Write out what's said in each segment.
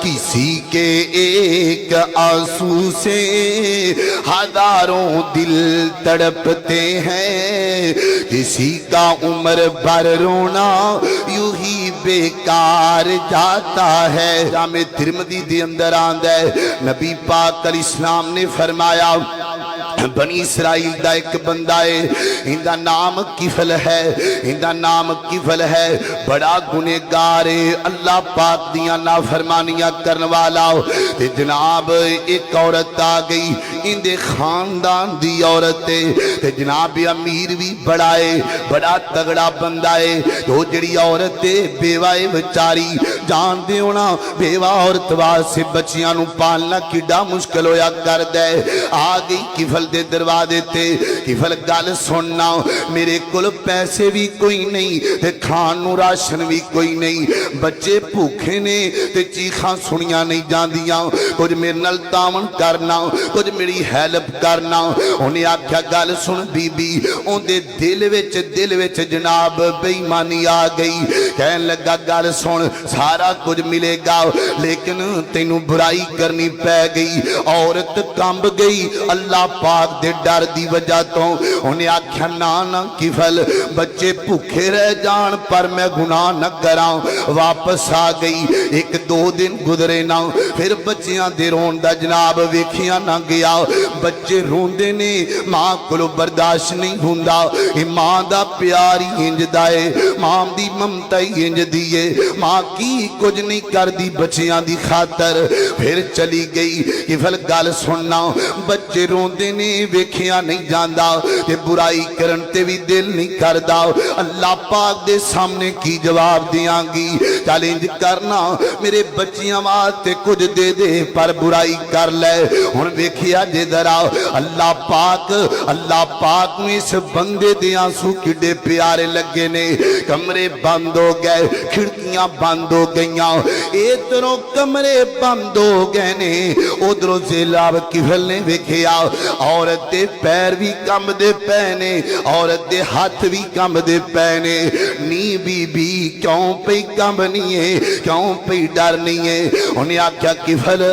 کسی کے ایک آنسو سے ہزاروں دل تڑپتے ہیں، کسی کا عمر بھر رونا یوں ہی بیکار جاتا ہے۔ جامع ترمذی دے اندر آندا ہے نبی پاک علیہ السلام نے فرمایا بنی اسرائیل دا ایک بندہ ہے، اندہ نام کفل ہے، اندہ نام کفل ہے، بڑا گنہگار ہے، اللہ پاک دیاں نافرمانیاں کرن والا۔ تے جناب ایک عورت آ گئی، اندے خاندان دی عورت ہے، تے جناب امیر بھی بڑا ہے، بڑا تگڑا بندہ ہے۔ تو جڑی عورت ہے بیوہ بچاری، جان دے ہونا بیوہ عورت واسطے بچیاں نو پالنا کڈا مشکل ہویا کر دے۔ آ گئی کفل دے دروازے تے، کفل گل سننا میرے کول پیسے بھی کوئی نہیں تے کھان نو راشن بھی کوئی نہیں، بچے بھوکے نے تے چیخاں سنیاں نہیں جاندیاں، کچھ میرے نال تعاون کرنا، کچھ میری ہیلپ کرنا۔ انہیں آکھیا گل سن بی بی، ان دے دل وچ جناب بے ایمانی آ گئی، کہن لگا گل سن سارا کچھ ملے گا لیکن تینوں برائی کرنی پہ گئی۔ عورت کمب گئی اللہ پاک دے ڈر دی وجہ تو۔ انہیں آکھیا نانا کفل بچے بھوکے رہ جان پر میں گناہ نہ کراں۔ واپس آ گئی، ایک دو دن گزرے نہ، پھر بچیاں دے رون دا جناب ویکھیاں نہ گیا۔ بچے روندے نے، ماں کولو برداشت نہیں ہوندا، ماں دا پیار ہی انج دا ہے، ماں دی ممتا ہی انج دی ہے، ماں کی کچھ نہیں کر دی بچیاں دی خاطر۔ پھر چلی گئی کفل گل سننا بچے روندے نے ویکھیاں نہیں جاندا تے برائی کرن تے بھی دل نہیں کردا۔ اللہ پاک دے سامنے کی جواب دیاں گی، چیلنج کرنا میرے بچیاں واسطے کچھ دے دے پر برائی کر لے۔ ہن ویکھیا جے ذرا اللہ پاک میں اس بندے دے آنسو کڈے پیارے لگے نے۔ کمرے بند ہو گئے، کھڑکیاں بند ہو گئیاں، ادھروں کمرے بند ہو گئے نے، ادھروں زیلاب کفل نے ویکھیا عورت دے پیر بھی کم دے پینے، عورت دے ہاتھ بھی کم دے پینے۔ نی بی بی کیوں پہ کم نہیں ہے، کیوں پہ ڈر نہیں ہے؟ انہیں آکھیا کفل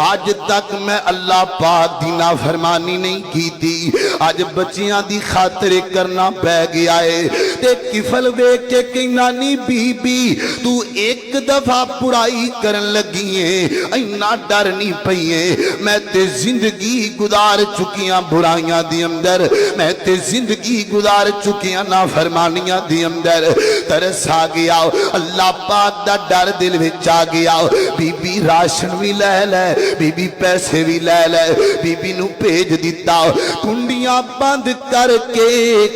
آج تک میں اللہ پاک دی نافرمانی نہیں کی تھی، آج بچیاں دی خاطر کرنا پہ گیا ہے۔ تے کفل ویکھ کے کہنا نی بی بی تو ایک دفعہ برائی کرن لگی ہے، اینا ڈر نہیں پئی ہے، میں تے زندگی گزار چکیاں برائیاں دی اندر، میں تے زندگی گزار چکیاں نافرمانیاں دی اندر۔ ترس آ گیا، اللہ پاک دا ڈر دل وچ آ گیا۔ بی بی راشن بھی لے لے، بی بی پیسے بھی لے لے، بی بی نو بھیج دیتا۔ کنڈیاں بند کر کے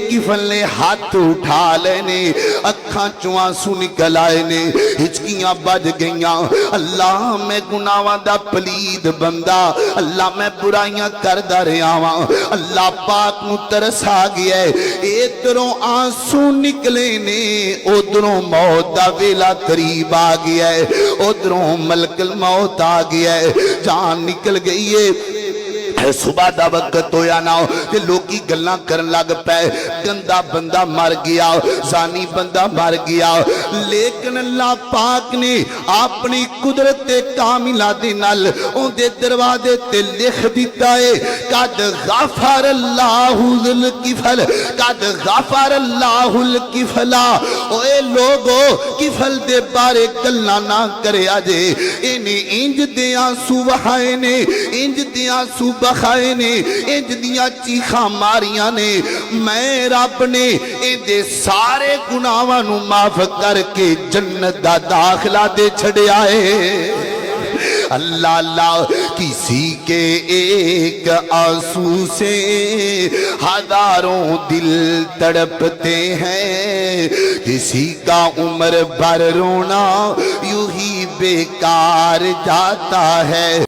کفل نے ہاتھ اٹھا لینے، اکھاں چوں آنسو نکل آئے نے، ہچکیاں بج گئیاں۔ اللہ میں گناہاں دا پلید بندہ، اللہ میں برائیاں کردہ رہا ہوں، اللہ پاک نو ترس آ گیا ہے۔ ادھروں آنسو نکلے نے، ادھروں موت دا ویلا قریب آ گیا ہے، ادھروں ملک الموت آ گیا ہے، جان نکل گئی ہے۔ صبح دا وقت ہویا نہ کہ لوگی گلاں کرن لگ پے، گندا بندہ مر گیا، زانی بندہ مر گیا، لیکن اللہ پاک نے اپنی قدرت کاملہ دے نال اون دے دروازے تے لکھ دیتا ہے قد غفر اللہ الکفل، قد غفر اللہ الکفلا۔ اوے لوگو کفل دے بارے گلاں نہ کرے آجے، انہیں انج دیاں سو وہائے نے، انج دیاں سو بخائے نے، انج دیاں چیخاں ماریاں نے، میں رب نے ان دے سارے گناہاں نو معاف کر کے جنت دا داخلہ دے چھڑے آئے۔ اللہ اللہ کسی کے ایک آنسو سے ہزاروں دل تڑپتے ہیں، کسی کا عمر بھر رونا یوں ہی بیکار جاتا ہے۔